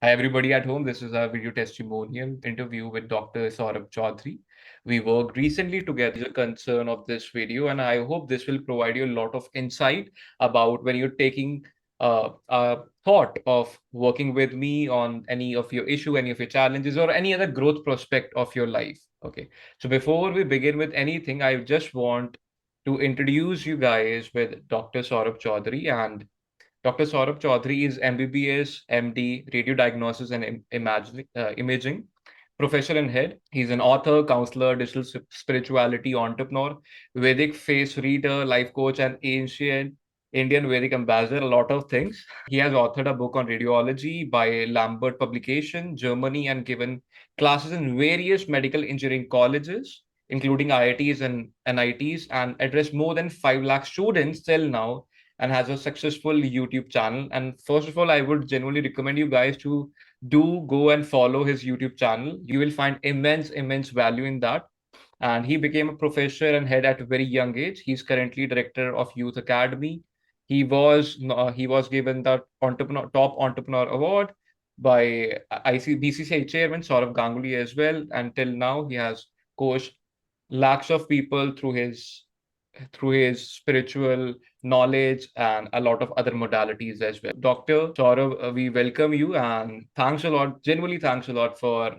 Hi, everybody at home. This is our video testimonial interview with Dr. Saurabh Chaudhuri. We worked recently together. The concern of this video, and I hope this will provide you a lot of insight about when you're taking a thought of working with me on any of your issue, any of your challenges, or any other growth prospect of your life. Okay. So before we begin with anything, I just want to introduce you guys with Dr. Saurabh Chaudhuri. And Dr. Saurabh Chaudhuri is MBBS, MD, Radiodiagnosis and Imaging, professor and head. He's an author, counselor, digital spirituality entrepreneur, Vedic face reader, life coach, and ancient Indian Vedic ambassador, a lot of things. He has authored a book on radiology by Lambert Publication, Germany, and given classes in various medical engineering colleges, including IITs and NITs, and addressed more than 5 lakh students till now and has a successful YouTube channel. And first of all, I would genuinely recommend you guys to do go and follow his YouTube channel. You will find immense value in that. And he became a professor and head at a very young age. He's currently director of Youth Academy. He was given the top entrepreneur award by BCCI chairman Saurav Ganguly as well. Until now, he has coached lakhs of people through his spiritual knowledge and a lot of other modalities as well. Dr. Saurav, we welcome you and thanks a lot, genuinely thanks a lot for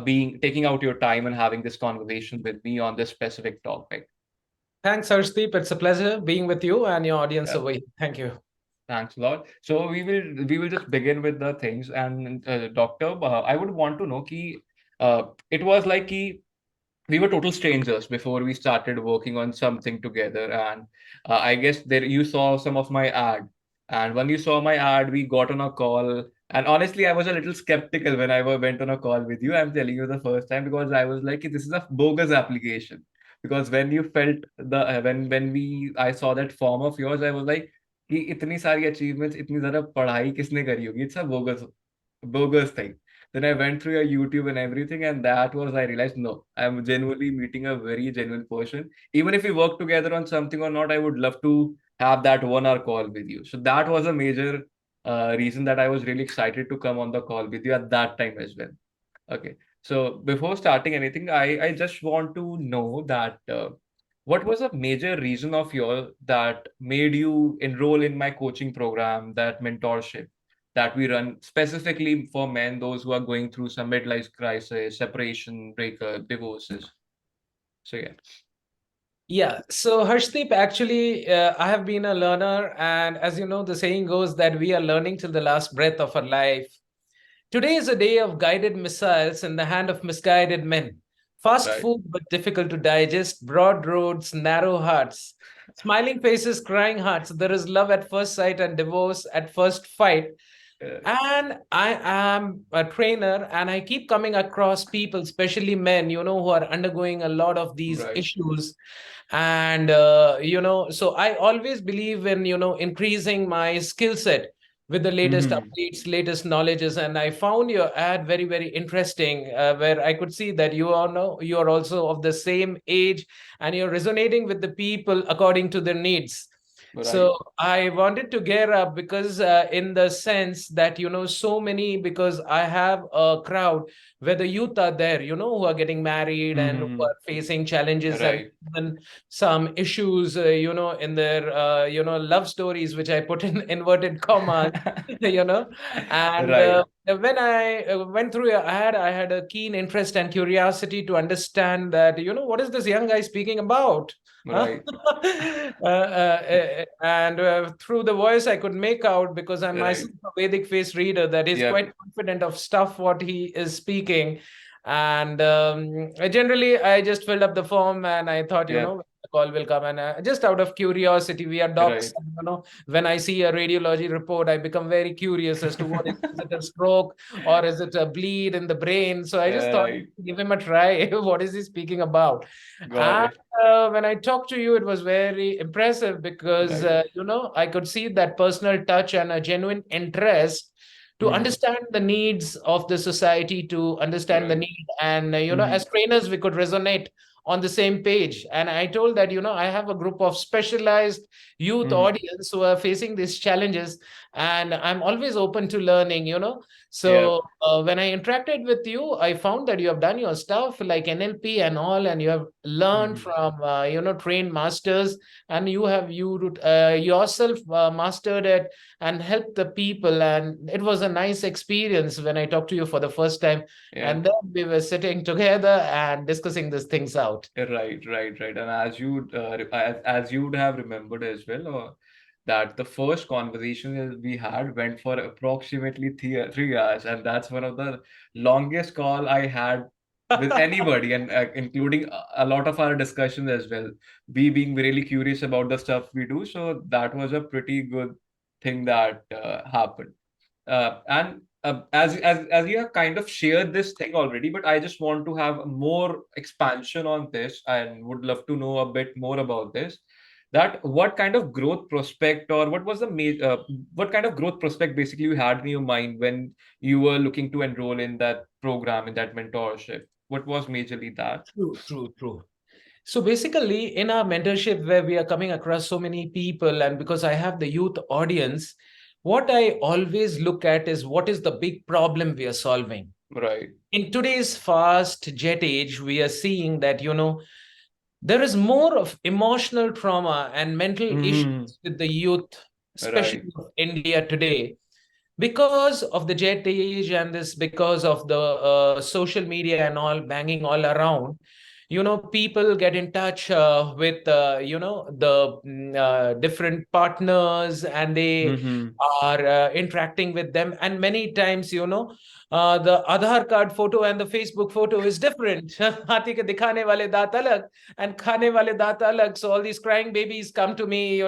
being taking out your time and having this conversation with me on this specific topic. Thanks, Harshdeep. It's a pleasure being with you and your audience Yeah, over here. Thank you. thanks a lot. So we will just begin with the things. And Doctor, I would want to know ki, it was like ki, we were total strangers before we started working on something together. And I guess there you saw some of my ad. And when you saw my ad, we got on a call. And honestly, I was a little skeptical when I went on a call with you. I'm telling you the first time because I was like, this is a bogus application. Because when you felt when I saw that form of yours, I was like, कि इतनी सारी achievements, इतनी ज़्यादा पढ़ाई किसने करी होगी? It's a bogus thing. Then I went through your YouTube and everything, and that was I realized no, I'm genuinely meeting a very genuine person. Even if we work together on something or not, I would love to have that 1 hour call with you. So that was a major reason that I was really excited to come on the call with you at that time as well. Okay. So before starting anything, I just want to know that what was a major reason of yours that made you enroll in my coaching program, that mentorship that we run specifically for men, those who are going through some midlife crisis, separation, breakup, divorces. So yeah. Yeah, so Harshdeep, actually, I have been a learner, and as you know, the saying goes that we are learning till the last breath of our life. Today is a day of guided missiles in the hand of misguided men. Fast Right. food, but difficult to digest, broad roads, narrow hearts, smiling faces, crying hearts. There is love at first sight and divorce at first fight. And I am a trainer, and I keep coming across people, especially men, who are undergoing a lot of these Right. issues. And, so I always believe in, increasing my skill set with the latest Mm-hmm. updates, latest knowledges. And I found your ad very, very interesting, where I could see that you are also of the same age and you're resonating with the people according to their needs. Right. So I wanted to gear up because, in the sense that, so many, because I have a crowd where the youth are there, who are getting married and who Mm-hmm. are facing challenges and Right. even some issues, in their, love stories, which I put in inverted commas, you know. And Right. when I went through your ad, I had a keen interest and curiosity to understand that, what is this young guy speaking about? Huh? Right. And through the voice, I could make out, because I'm Right. myself a Vedic face reader, that he's Yep. quite confident of stuff what he is speaking. And I just filled up the form, and I thought, Yep. the call will come. And just out of curiosity, we are docs. Right. And, when I see a radiology report, I become very curious as to what is it, a stroke or is it a bleed in the brain? So I just thought, Right. give him a try. What is he speaking about? Got it. When I talked to you, it was very impressive because, Right. I could see that personal touch and a genuine interest to Mm-hmm. understand the needs of the society, to understand the Right. need. And, Mm-hmm. as trainers, we could resonate on the same page. And I told that, I have a group of specialized youth Mhm. audience who are facing these challenges, and I'm always open to learning. Yeah. So when I interacted with you, I found that you have done your stuff like NLP and all, and you have learned Mhm. from, trained masters, and you yourself mastered it and helped the people. And it was a nice experience when I talked to you for the first time. Yeah. And then we were sitting together and discussing these things out. Right, right, right. And as you would have remembered as well, that the first conversation we had went for approximately 3 hours, and that's one of the longest call I had with anybody, and including a lot of our discussions as well. We being really curious about the stuff we do, so that was a pretty good thing that happened. And as you have kind of shared this thing already, but I just want to have more expansion on this and would love to know a bit more about this. That what kind of growth prospect, or what kind of growth prospect basically you had in your mind when you were looking to enroll in that program, in that mentorship? What was majorly that? True, true, true. So basically, in our mentorship, where we are coming across so many people, and because I have the youth audience, what I always look at is what is the big problem we are solving. Right. In today's fast jet age, we are seeing that, there is more of emotional trauma and mental issues Hmm. with the youth, especially Right. of India today, because of the jet age and this, because of the social media and all banging all around. People get in touch with the different partners, and they Hmm. are interacting with them, and many times the Aadhaar card photo and the Facebook photo is different. Hathi ke dikhane wale daat alag and khane wale daat alag. So all these crying babies come to me,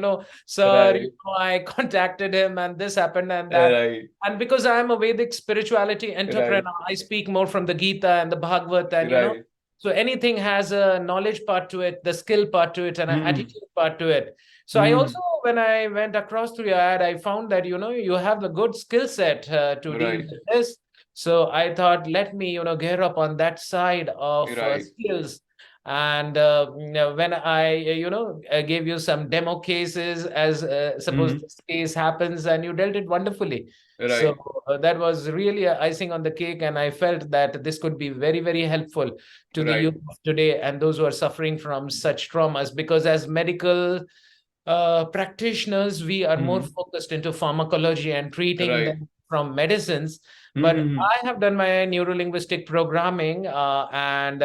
sir, Right. I contacted him and this happened and that. Right. And because I am a Vedic spirituality Right. entrepreneur, I speak more from the Gita and the Bhagavad, and Right. so anything has a knowledge part to it, the skill part to it, and an Hmm. attitude part to it. So I also, Hmm. when I went across through your ad, I found that you have the good skill set to deal Right. with this. So I thought, let me gear up on that side of Right. skills. And when I gave you some demo cases, as suppose Hmm. this case happens, and you dealt it wonderfully. So Right. that was really a icing on the cake, and I felt that this could be very, very helpful to the Right. youth of today and those who are suffering from such traumas. Because as medical practitioners, we are more Hmm. focused into pharmacology and treating Right. them from medicines. But Hmm. I have done my neuro-linguistic programming, and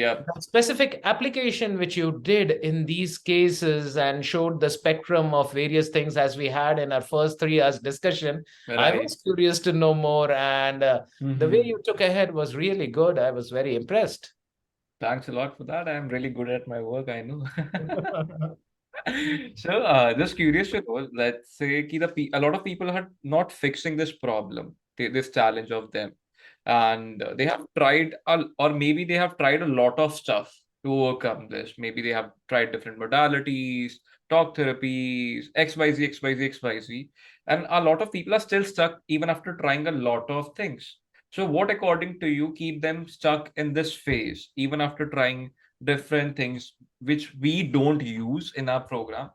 Yeah. the specific application which you did in these cases and showed the spectrum of various things as we had in our first 3 hours discussion. I Right. was curious to know more, and the way Hmm. you took ahead was really good. I was very impressed. Thanks a lot for that. I'm really good at my work, I know. So, just curious to know, let's say a lot of people are not fixing this problem, this challenge of them, and they have tried, or maybe they have tried a lot of stuff to overcome this. Maybe they have tried different modalities, talk therapies, XYZ, XYZ, XYZ, and a lot of people are still stuck even after trying a lot of things. So, what, according to you, keep them stuck in this phase even after trying different things which we don't use in our program?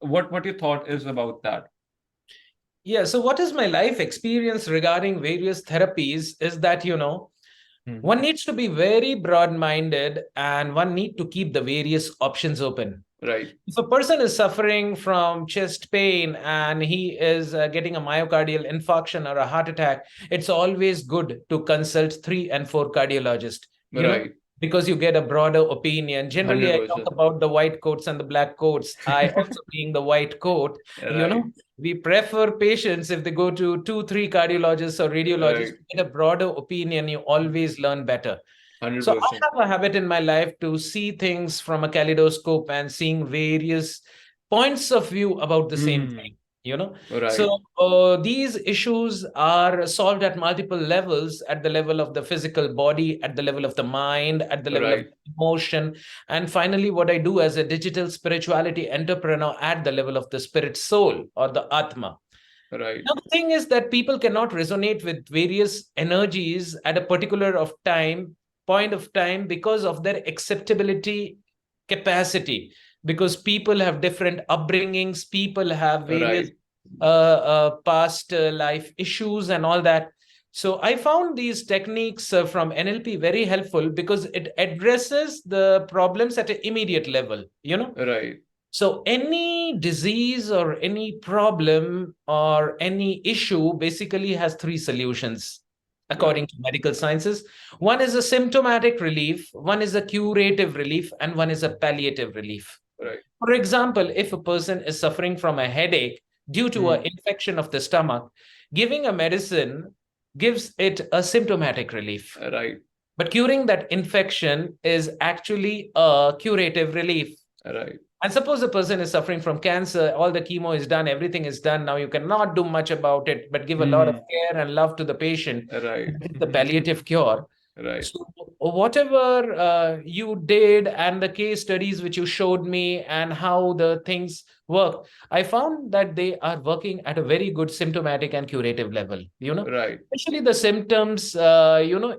What your thought is about that? Yeah, so what is my life experience regarding various therapies is that, Hmm. one needs to be very broad minded, and one need to keep the various options open. Right. If a person is suffering from chest pain and he is getting a myocardial infarction or a heart attack, it's always good to consult 3 and 4 cardiologists, Right. because you get a broader opinion. Generally, I talk 100%. about the white coats and the black coats. I also being the white coat, you Right. know, we prefer patients if they go to 2, 3 cardiologists or radiologists Right. to get a broader opinion. You always learn better. So I 100%. have a habit in my life to see things from a kaleidoscope and seeing various points of view about the same Hmm. thing, you know. Right. So these issues are solved at multiple levels, at the level of the physical body, at the level of the mind, at the level of Right. emotion, and finally, what I do as a digital spirituality entrepreneur at the level of the spirit soul or the Atma. Right. Now, the thing is that people cannot resonate with various energies at a particular of time point of time because of their acceptability capacity, because people have different upbringings, people have various Right. past life issues and all that. So I found these techniques from NLP very helpful because it addresses the problems at an immediate level, you know. Right. So any disease or any problem or any issue basically has three solutions according Right. to medical sciences. One is a symptomatic relief, one is a curative relief, and one is a palliative relief. Right. For example, if a person is suffering from a headache due to an Mm. infection of the stomach, giving a medicine gives it a symptomatic relief. Right. But curing that infection is actually a curative relief. Right. And suppose a person is suffering from cancer, all the chemo is done, everything is done. Now you cannot do much about it, but give a lot of Mm. care and love to the patient. Right. That is the palliative cure. Right. So, whatever you did and the case studies which you showed me and how the things work, I found that they are working at a very good symptomatic and curative level, you know, Right. especially the symptoms,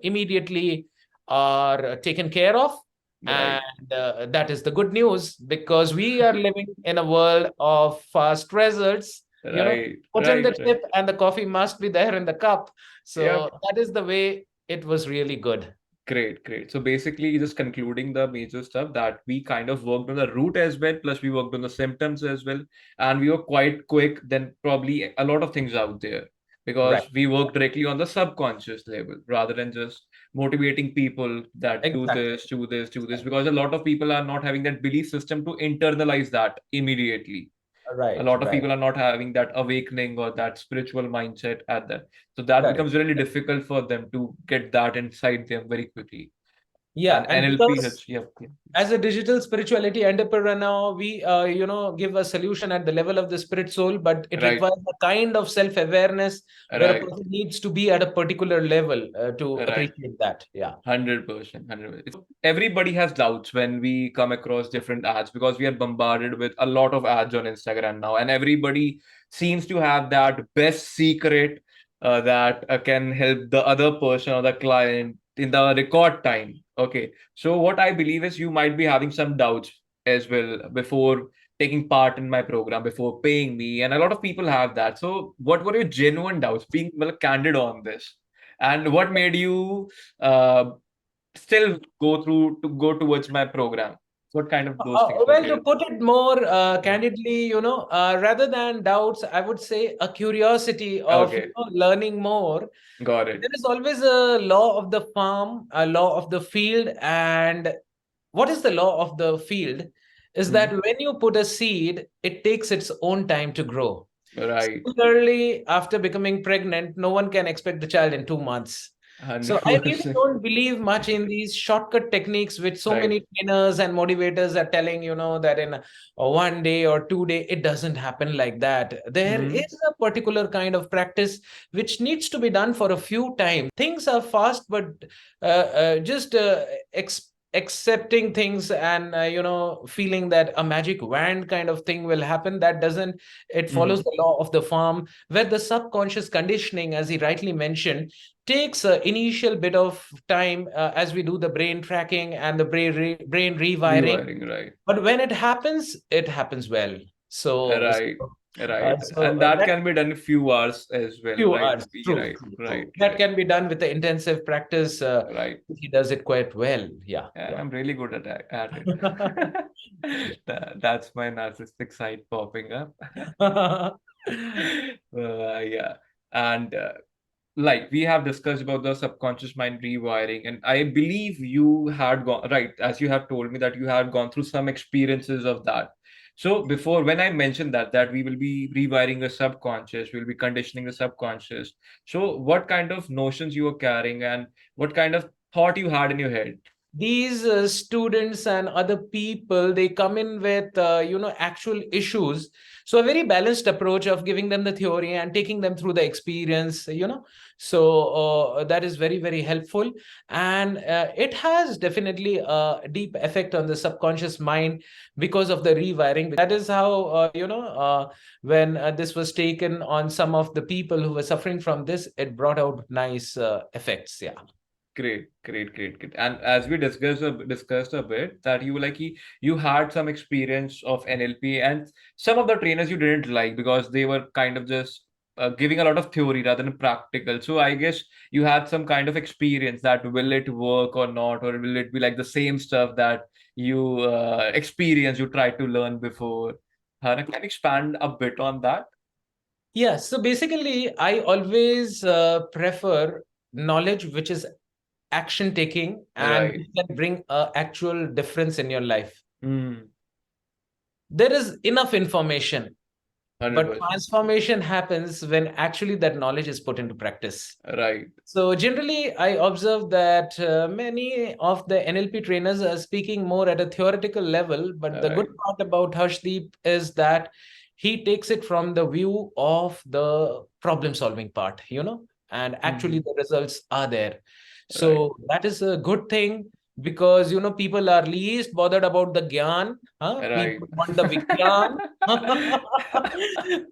immediately are taken care of. Right. And that is the good news because we are living in a world of fast results, you know, Right. put in the Right. Right. chip and the coffee must be there in the cup. So Yep. that is the way it was really good. Great, great. So basically, just concluding the major stuff that we kind of worked on the root as well, plus we worked on the symptoms as well, and we were quite quick than probably a lot of things out there Right. because we work directly on the subconscious level rather than just motivating people that do Exactly. this, do this, do this, because a lot of people are not having that belief system to internalize that immediately. A Right. lot of Right. people are not having that awakening or that spiritual mindset at that, so that Correct. becomes really difficult for them to get that inside them very quickly. Yeah. And And NLP because has, yeah, yeah. as a digital spirituality entrepreneur, we, give a solution at the level of the spirit soul, but it Right, requires a kind of self awareness where a right, person needs to be at a particular level to right. appreciate that. Yeah. 100%, 100%. Everybody has doubts when we come across different ads because we are bombarded with a lot of ads on Instagram now, and everybody seems to have that best secret that can help the other person or the client in the record time. Okay, so what I believe is you might be having some doubts as well before taking part in my program, before paying me, and a lot of people have that. So, what were your genuine doubts? Being well, candid on this, and what made you? Uh, Still go towards my program? What kind of those things were Well, to there? put it more Yeah. candidly, rather than doubts, I would say a curiosity of Okay, learning more. got There it. is always a law of the farm, a law of the field. And what is the law of the field? Is that Hmm. when you put a seed, it takes its own time to grow. Right, Similarly, after becoming pregnant, no one can expect the child in 2 months. So I really 100%. don't believe much in these shortcut techniques which so Right. many trainers and motivators are telling, that in a 1 day or 2 day, it doesn't happen like that. There Hmm. is a particular kind of practice which needs to be done for a few times. Things are fast, but just accepting things and feeling that a magic wand kind of thing will happen, that doesn't. It follows Hmm. the law of the farm, where the subconscious conditioning, as he rightly mentioned, takes an initial bit of time as we do the brain tracking and the brain rewiring. Rewiring, right. But when it happens well. So, Right, right. And that that can be done in few hours as well, few right? hours, true, Right, true, right, true. That right, can be done with the intensive practice. right. He does it quite well. Yeah, And yeah. I'm really good at it. That's my narcissistic side popping up. Yeah. And like we have discussed about the subconscious mind rewiring, and I believe you had gone right, as you have told me that you had gone through some experiences of that. So before, when I mentioned that we will be rewiring the subconscious, we'll be conditioning the subconscious. So what kind of notions you were carrying and what kind of thought you had in your head? These students and other people, they come in with actual issues. So a very balanced approach of giving them the theory and taking them through the experience, so that is very, very helpful. And it has definitely a deep effect on the subconscious mind because of the rewiring. That is how when this was taken on some of the people who were suffering from this, it brought out nice effects. Yeah. Great. And as we discussed a bit that you had some experience of NLP, and some of the trainers you didn't like because they were kind of just giving a lot of theory rather than practical. So I guess you had some kind of experience that will it work or not, or will it be like the same stuff that you you tried to learn before. Hannah, can you expand a bit on that? Yeah, so basically, I always prefer knowledge which is action taking and Right. which can bring a actual difference in your life. Hmm. There is enough information, but 100%. transformation happens when actually that knowledge is put into practice. Right. So generally, I observe that many of the NLP trainers are speaking more at a theoretical level. But the good Right. part about Harshdeep is that he takes it from the view of the problem-solving part, and actually Hmm. the results are there. Right. So that is a good thing because people are least bothered about the gyan. Huh? Right. People want the vigyan.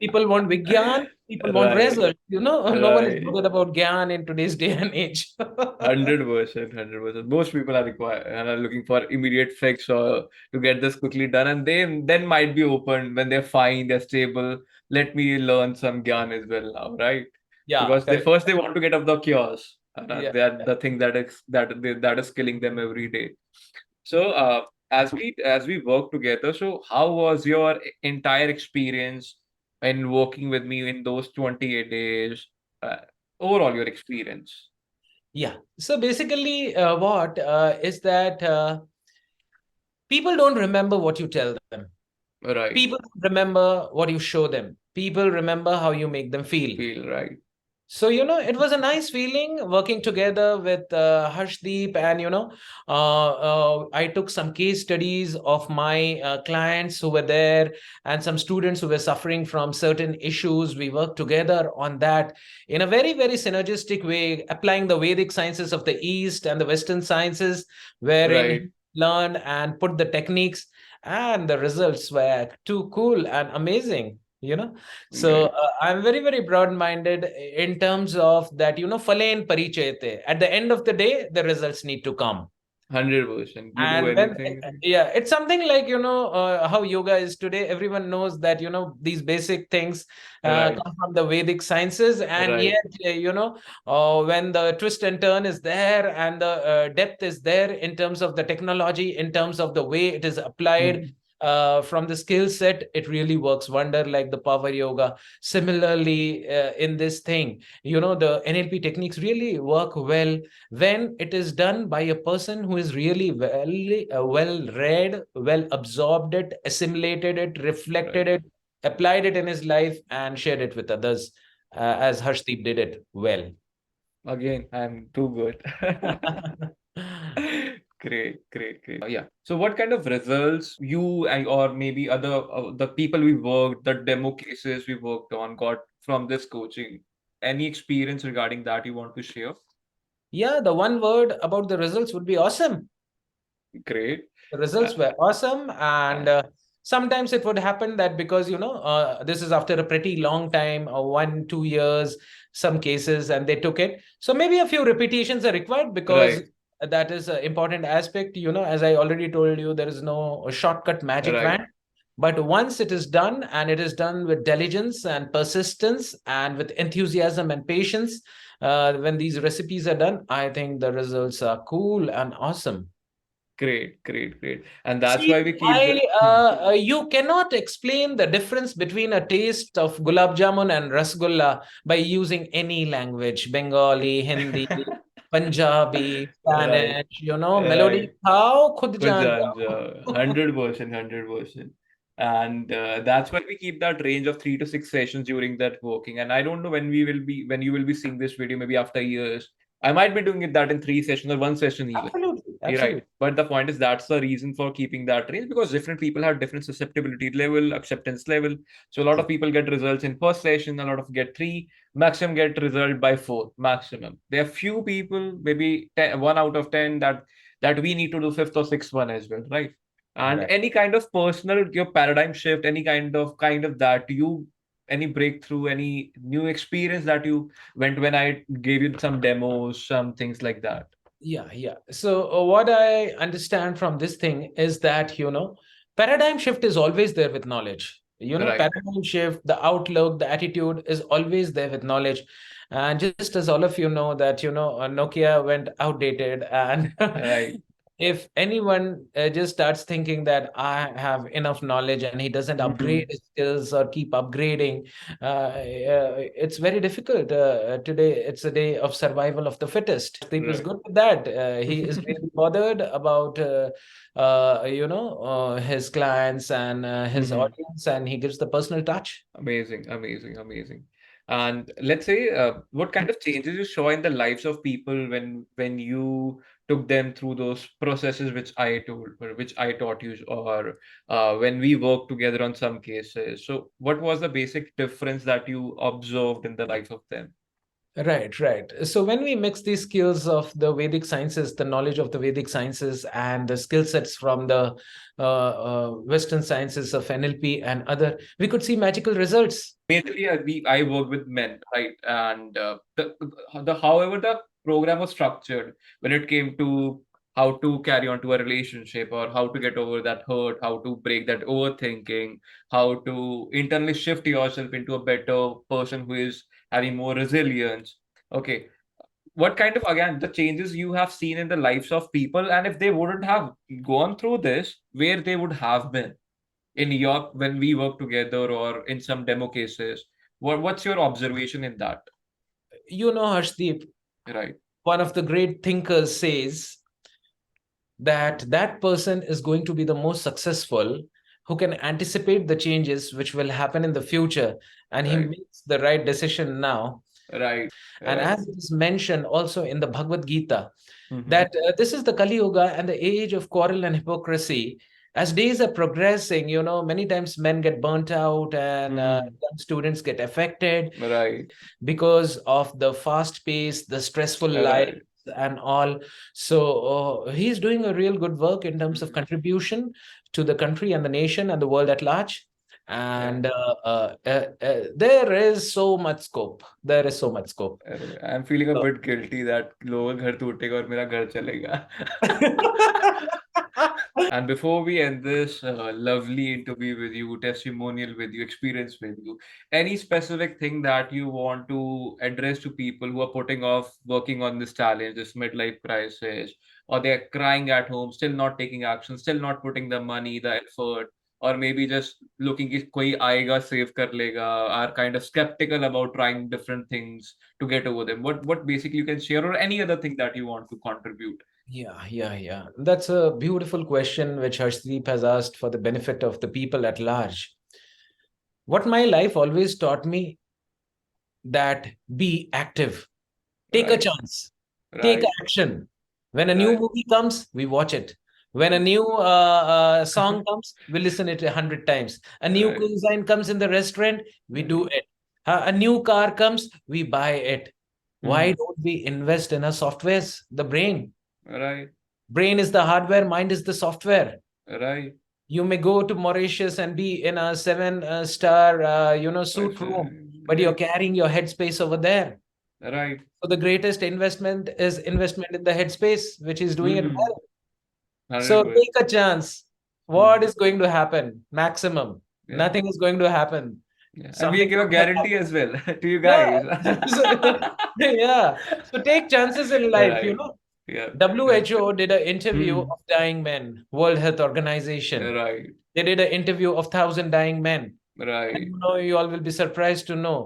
People want vigyan. People want Right. results. No one is Right. bothered about gyan in today's day and age. 100%, 100%. Most people are required and are looking for immediate fix or to get this quickly done, and they then might be open when they're fine, they're stable. Let me learn some gyan as well now, right? Yeah, Because correct. they want to get up the chaos. Yeah. That the thing that is killing them every day. So, as we work together, so how was your entire experience in working with me in those 28 days? Uh, Overall, your experience. Yeah. So basically, what is that people don't remember what you tell them. Right. People don't remember what you show them. People remember how you make them feel. Feel right. So, it was a nice feeling working together with Harshdeep. And, I took some case studies of my clients who were there and some students who were suffering from certain issues. We worked together on that in a very, very synergistic way, applying the Vedic sciences of the East and the Western sciences, wherein he Right. learned and put the techniques, and the results were too cool and amazing. So Great. I'm very, very broad-minded in terms of that, phalein parichayate. At the end of the day, the results need to come. 100%. You do And when, anything. yeah, it's something like, how yoga is today. Everyone knows that, these basic things Right. come from the Vedic sciences. And Right. yet, when the twist and turn is there and the depth is there in terms of the technology, in terms of the way it is applied, Hmm. from the skill set, it really works wonder like the power yoga. Similarly, in this thing, the NLP techniques really work well when it is done by a person who is really well read, well absorbed it, assimilated it, reflected Right. it, applied it in his life, and shared it with others, as Harshdeep did it well. Again, I'm too good. Great. Yeah. So, what kind of results you and or maybe other the people we worked, the demo cases we worked on, got from this coaching? Any experience regarding that you want to share? Yeah, the one word about the results would be awesome. Great. The Uh, results were awesome. And uh, sometimes it would happen that because this is after a pretty long time, 1 2 years, some cases, and they took it, so maybe a few repetitions are required because right. that is an important aspect. As I already told you, there is no shortcut magic Right. wand. But once it is done, and it is done with diligence and persistence and with enthusiasm and patience, when these recipes are done, I think the results are cool and awesome. Great. And that's See, why we keep the. you cannot explain the difference between a taste of gulab jamun and rasgulla by using any language, Bengali, Hindi, Punjabi, Right. Spanish, melody. Right. Khao, khud Full jaan janja, jao. 100%, 100%. And that's why we keep that range of 3 to 6 sessions during that working. And I don't know when you will be seeing this video, maybe after years. I might be doing it that in 3 sessions or 1 session even. Absolutely, You're right. absolutely. But the point is that's the reason for keeping that range because different people have different susceptibility level, acceptance level. So a lot of True. people get results in first session, a lot of get three, maximum get result by four, maximum. There are few people, maybe 10, 1 out of 10 that we need to do fifth or sixth one as well, right? And Right. any kind of personal your paradigm shift, any kind of that you any breakthrough, any new experience that you went when I gave you some demos, some things like that. Yeah, yeah. So what I understand from this thing is that, paradigm shift is always there with knowledge. Right, Paradigm shift, the outlook, the attitude is always there with knowledge. And just as all of you know that, Nokia went outdated, and right. if anyone just starts thinking that I have enough knowledge and he doesn't upgrade Hmm. his skills or keep upgrading, it's very difficult. Today, it's a day of survival of the fittest. Deep is Right. good with that. He is really bothered about, his clients and his Hmm. audience, and he gives the personal touch. Amazing, amazing, amazing. And let's say, what kind of changes you saw in the lives of people when you took them through those processes which I told, or which I taught you, or when we worked together on some cases. So, what was the basic difference that you observed in the life of them? Right, right. So when we mix these skills of the Vedic sciences, the knowledge of the Vedic sciences, and the skill sets from the Western sciences of NLP and other, we could see magical results. Basically, I work with men, right? And the however the program was structured when it came to how to carry on to a relationship or how to get over that hurt, how to break that overthinking, how to internally shift yourself into a better person who is having more resilience. Okay, what kind of again the changes you have seen in the lives of people, and if they wouldn't have gone through this, where they would have been? In your when we work together or in some demo cases, what's your observation in that? Harshdeep, Right, one of the great thinkers says that that person is going to be the most successful who can anticipate the changes which will happen in the future, and he right, makes the right decision now. right, And right. as it is mentioned also in the Bhagavad Gita, Mm-hmm. that this is the Kali Yuga and the age of quarrel and hypocrisy. As days are progressing, many times men get burnt out, and Mm-hmm. young students get affected Right, because of the fast pace, the stressful life, right. and all. So he's doing a real good work in terms of Mm-hmm. contribution to the country and the nation and the world at large. Yeah. And there is so much scope. There is so much scope. I'm feeling a So, bit guilty that लोगों का घर टूटेगा और मेरा घर चलेगा. And before we end this lovely interview with you, testimonial with you, experience with you, any specific thing that you want to address to people who are putting off working on this challenge, this midlife crisis, or they're crying at home, still not taking action, still not putting the money, the effort, or maybe just looking if koi aayega save kar lega, are kind of skeptical about trying different things to get over them. What basically you can share, or any other thing that you want to contribute? yeah, yeah, yeah. That's a beautiful question which Harshdeep has asked for the benefit of the people at large. What my life always taught me, that be active, take a Right, chance, take right, action. When a new right. movie comes, we watch it. When a new song comes, we listen it 100 times. A new Right. cuisine comes in the restaurant, we do Right. it. A new car comes, we buy it. Why Hmm. don't we invest in our softwares? The brain. Right. Brain is the hardware, mind is the software. Right. You may go to Mauritius and be in a seven-star, Five suite star. room, but you're Right. carrying your headspace over there. Right. So the greatest investment is investment in the headspace, which is doing it Hmm. well. So 100%. take a chance. What Hmm. is going to happen? Maximum. Yeah. Nothing is going to happen. Yeah. And we Something give a good will guarantee happen. as well to you Yeah. guys. So, yeah. So take chances in life, Right. Yeah. Yeah. WHO did an interview Hmm. of dying men, World Health Organization. Right. They did an interview of 1,000 dying men. And Right. you all will be surprised to know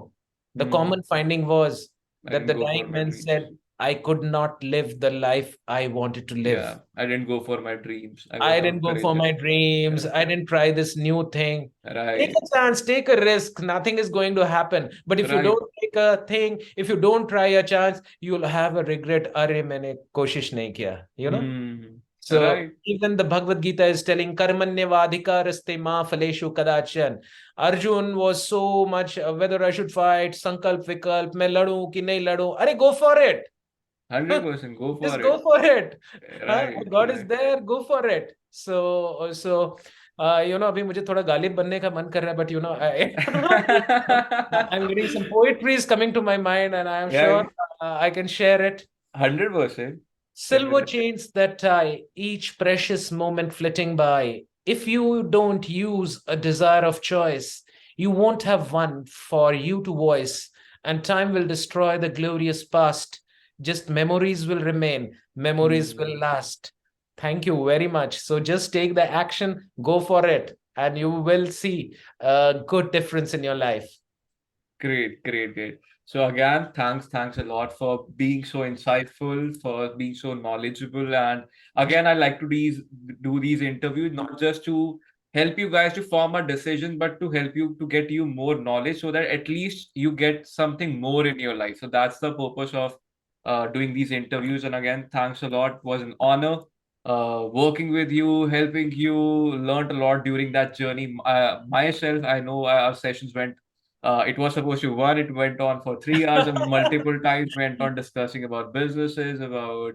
the Hmm. common finding was I that didn't the go for dying my men dreams. said, I could not live the life I wanted to live. Yeah. I didn't go for my dreams. I was I not didn't go for courageous. my dreams. I didn't try this new thing. Take Right. a chance, take a risk. Nothing is going to happen. But if you Right. don't take a thing, if you don't try a chance, you'll have a regret. Arey, maine koshish nahi kiya. Hmm. So Right. even the Bhagavad Gita is telling karmanyavadhikaraste ma phaleshu kadachan. Arjun was so much whether I should fight, sankalp vikalp, main ladu ki nahi ladu. Arey, go for it. 100% go Just for go it. for it. हाँ, Right. God is Right. there, go for it. So अभी मुझे थोड़ा गालिब बनने का मन कर रहा है, but I'm getting some poetry is coming to my mind, and I am Yeah. sure I can share it. 100%. Silver chains that tie, each precious moment flitting by. If you don't use a desire of choice, you won't have one for you to voice, and time will destroy the glorious past. Just memories will remain, memories will Hmm. last. Thank you very much. So just take the action, go for it, and you will see a good difference in your life. Great, great, great. So again, thanks a lot for being so insightful, for being so knowledgeable. And again, I like to do these interviews not just to help you guys to form a decision, but to help you to get you more knowledge so that at least you get something more in your life. So that's the purpose of doing these interviews. And again, thanks a lot. It was an honor working with you, helping you, learned a lot during that journey. Myself, I know our sessions went it was supposed to one, it went on for 3 hours and multiple times went on discussing about businesses, about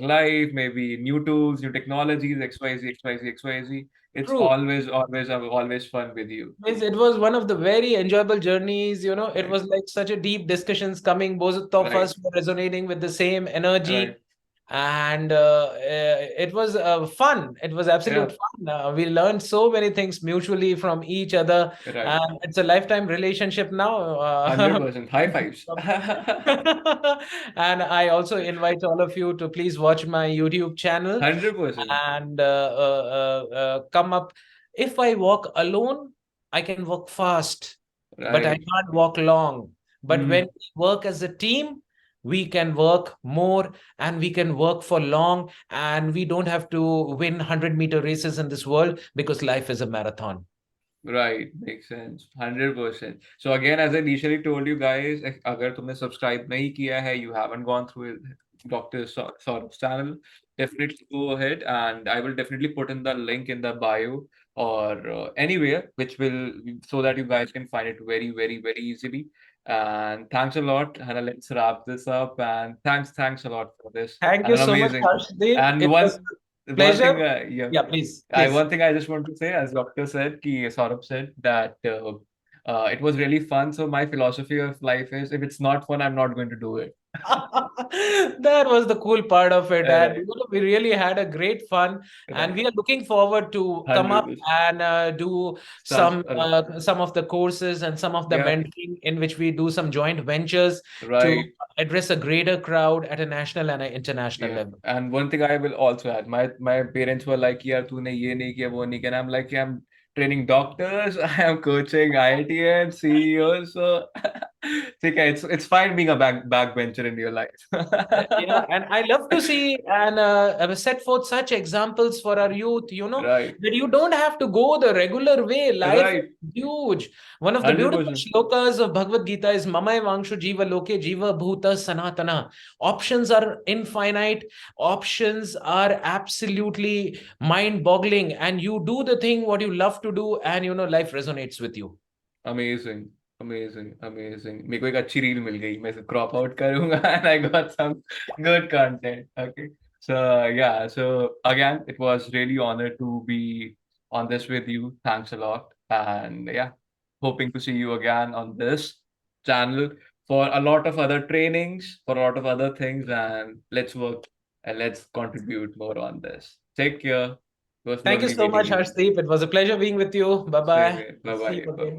life, maybe new tools, new technologies, XYZ, XYZ, XYZ. It's True. always fun with you. It was one of the very enjoyable journeys. It Right, was like such a deep discussions coming. Both of right, us were resonating with the same energy, right. and it was fun. It was Yeah, absolute fun. We learned so many things mutually from each other, right. and it's a lifetime relationship now. 100%. High fives. And I also invite all of you to please watch my YouTube channel 100%. and come up. If I walk alone, I can walk fast, but I Right. can't walk long. But when Mm, we work as a team, we can work more and we can work for long, and we don't have to win 100-meter races in this world because life is a marathon. right. Makes sense. 100%. So again, as I initially told you guys, अगर तुमने subscribe नहीं किया है, you haven't gone through Dr. Saurav's channel, definitely go ahead and I will definitely put in the link in the bio or anywhere, which will so that you guys can find it very, very, very easily. And thanks a lot, Hannah. Let's wrap this up. And thanks a lot for this. Thank And you an so much, amazing. Harshdeep. And It was a one thing, pleasure. yeah. Yeah, please, I please. one thing I just want to say, as Doctor said, Saurabh said that it was really fun. So my philosophy of life is, if it's not fun, I'm not going to do it. That was the cool part of it, and Right. we really had a great fun, and Right. we are looking forward to come up 100%. and do Start. some of the courses and some of the Yeah. mentoring in which we do some joint ventures to Right. address a greater crowd at a national and an international Yeah. level. And one thing I will also add, my parents were like, "यार तूने ये नहीं किया वो नहीं किया." And I'm like, "Yeah, I'm training doctors, I am coaching IITians, CEOs, so okay, it's fine being a backbencher in your life." Yeah, and I love to see and set forth such examples for our youth, Right. that you don't have to go the regular way. Life is Right. huge. One of the beautiful 100%. shlokas of Bhagavad Gita is Mamai Vangshu Jiva Loke Jiva Bhuta Sanatana. Options are infinite, options are absolutely mind-boggling, and you do the thing what you love to do, and life resonates with you. Amazing, amazing, amazing. मेरे को एक अच्छी reel मिल गई मैं इसे crop out करूंगा and I got some good content. Okay. So yeah, so again, it was really honored to be on this with you. Thanks a lot. And yeah, hoping to see you again on this channel for a lot of other trainings, for a lot of other things, and let's work and let's contribute more on this. Take care. It was Thank you lovely so meeting much, you. Harshdeep. It was a pleasure being with you. Same Bye-bye. here. Bye We'll see bye. you Bye bye. again.